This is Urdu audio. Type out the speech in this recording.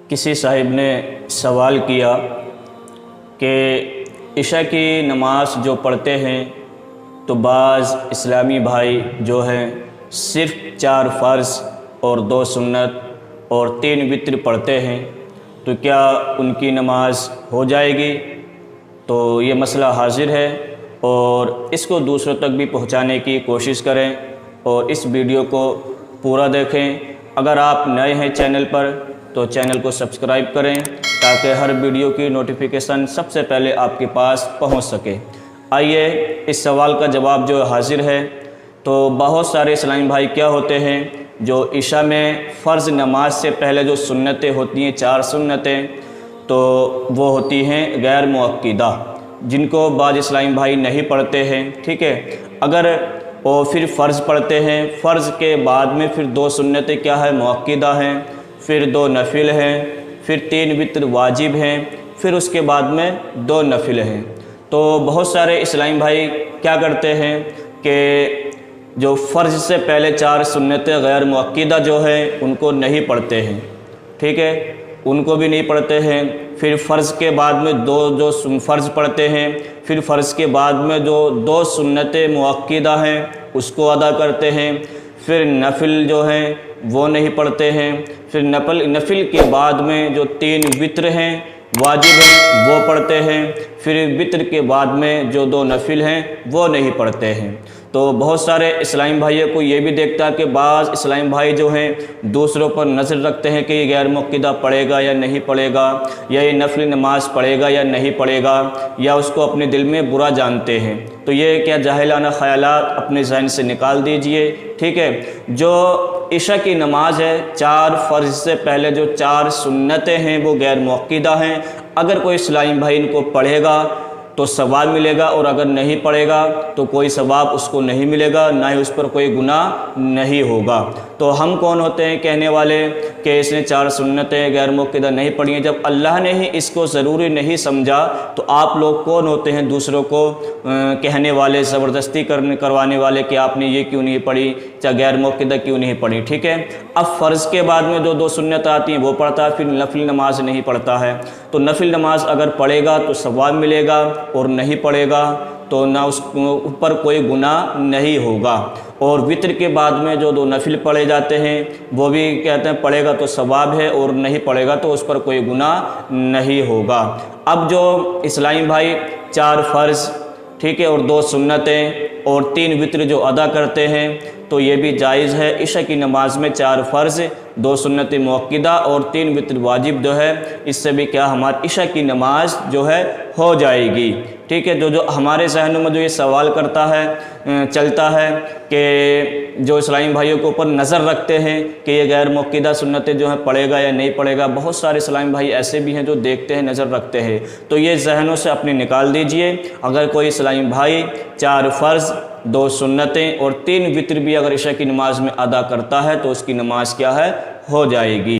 کسی صاحب نے سوال کیا کہ عشاء کی نماز جو پڑھتے ہیں تو بعض اسلامی بھائی جو ہیں صرف 4 فرض اور 2 سنت اور 3 وتر پڑھتے ہیں، تو کیا ان کی نماز ہو جائے گی؟ تو یہ مسئلہ حاضر ہے اور اس کو دوسروں تک بھی پہنچانے کی کوشش کریں اور اس ویڈیو کو پورا دیکھیں۔ اگر آپ نئے ہیں چینل پر تو چینل کو سبسکرائب کریں تاکہ ہر ویڈیو کی نوٹیفیکیشن سب سے پہلے آپ کے پاس پہنچ سکے۔ آئیے اس سوال کا جواب جو حاضر ہے۔ تو بہت سارے اسلامی بھائی کیا ہوتے ہیں جو عشاء میں فرض نماز سے پہلے جو سنتیں ہوتی ہیں 4 سنتیں، تو وہ ہوتی ہیں غیر مؤکدہ، جن کو بعض اسلامی بھائی نہیں پڑھتے ہیں، ٹھیک ہے۔ اگر وہ پھر فرض پڑھتے ہیں، فرض کے بعد میں پھر 2 سنتیں کیا ہے مؤکدہ ہیں، پھر 2 نفل ہیں، پھر 3 وتر واجب ہیں، پھر اس کے بعد میں 2 نفل ہیں۔ تو بہت سارے اسلامی بھائی کیا کرتے ہیں کہ جو فرض سے پہلے 4 سنتیں غیر مؤکدہ جو ہیں ان کو نہیں پڑھتے ہیں، ٹھیک ہے، ان کو بھی نہیں پڑھتے ہیں۔ پھر فرض کے بعد میں جو فرض پڑھتے ہیں، پھر فرض کے بعد میں جو 2 سنتیں مؤکدہ ہیں اس کو ادا کرتے ہیں، پھر نفل جو ہیں وہ نہیں پڑھتے ہیں، پھر نفل کے بعد میں جو 3 وتر ہیں واجب ہیں وہ پڑھتے ہیں، پھر وتر کے بعد میں جو 2 نفل ہیں وہ نہیں پڑھتے ہیں۔ تو بہت سارے اسلامی بھائیوں کو یہ بھی دیکھتا ہے کہ بعض اسلامی بھائی جو ہیں دوسروں پر نظر رکھتے ہیں کہ یہ غیر مؤکدہ پڑھے گا یا نہیں پڑھے گا، یا یہ نفل نماز پڑھے گا یا نہیں پڑھے گا، یا اس کو اپنے دل میں برا جانتے ہیں۔ تو یہ کیا جاہلانہ خیالات اپنے ذہن سے نکال دیجئے، ٹھیک ہے۔ جو عشاء کی نماز ہے 4 فرض سے پہلے جو 4 سنتیں ہیں وہ غیر مؤکدہ ہیں۔ اگر کوئی اسلامی بھائی ان کو پڑھے گا تو ثواب ملے گا، اور اگر نہیں پڑھے گا تو کوئی ثواب اس کو نہیں ملے گا، نہ ہی اس پر کوئی گناہ نہیں ہوگا۔ تو ہم کون ہوتے ہیں کہنے والے کہ اس نے 4 سنتیں غیر مؤکدہ نہیں پڑھی ہیں؟ جب اللہ نے ہی اس کو ضروری نہیں سمجھا تو آپ لوگ کون ہوتے ہیں دوسروں کو کہنے والے، زبردستی کروانے والے کہ آپ نے یہ کیوں نہیں پڑھی، چاہے غیر مؤکدہ کیوں نہیں پڑھی، ٹھیک ہے۔ اب فرض کے بعد میں جو 2 سنت آتی ہیں وہ پڑھتا ہے، پھر نفل نماز نہیں پڑھتا ہے۔ تو نفل نماز اگر پڑھے گا تو ثواب ملے گا، اور نہیں پڑھے گا تو نہ اس پر کوئی گناہ نہیں ہوگا۔ اور وتر کے بعد میں جو 2 نفل پڑھے جاتے ہیں وہ بھی کہتے ہیں پڑھے گا تو ثواب ہے، اور نہیں پڑھے گا تو اس پر کوئی گناہ نہیں ہوگا۔ اب جو اسلامی بھائی 4 فرض، ٹھیک ہے، اور 2 سنتیں اور 3 وتر جو ادا کرتے ہیں تو یہ بھی جائز ہے۔ عشاء کی نماز میں 4 فرض، 2 سنت مؤکدہ اور 3 وتر واجب جو ہے، اس سے بھی کیا ہماری عشاء کی نماز جو ہے ہو جائے گی، ٹھیک ہے۔ جو ہمارے ذہنوں میں جو یہ سوال کرتا ہے چلتا ہے کہ جو اسلامی بھائیوں کے اوپر نظر رکھتے ہیں کہ یہ غیر مؤکدہ سنتیں جو ہیں پڑھے گا یا نہیں پڑھے گا، بہت سارے اسلامی بھائی ایسے بھی ہیں جو دیکھتے ہیں، نظر رکھتے ہیں، تو یہ ذہنوں سے اپنے نکال دیجئے۔ اگر کوئی اسلامی بھائی 4 فرض، 2 سنتیں اور 3 وتر بھی اگر عشاء کی نماز میں ادا کرتا ہے تو اس کی نماز کیا ہے ہو جائے گی۔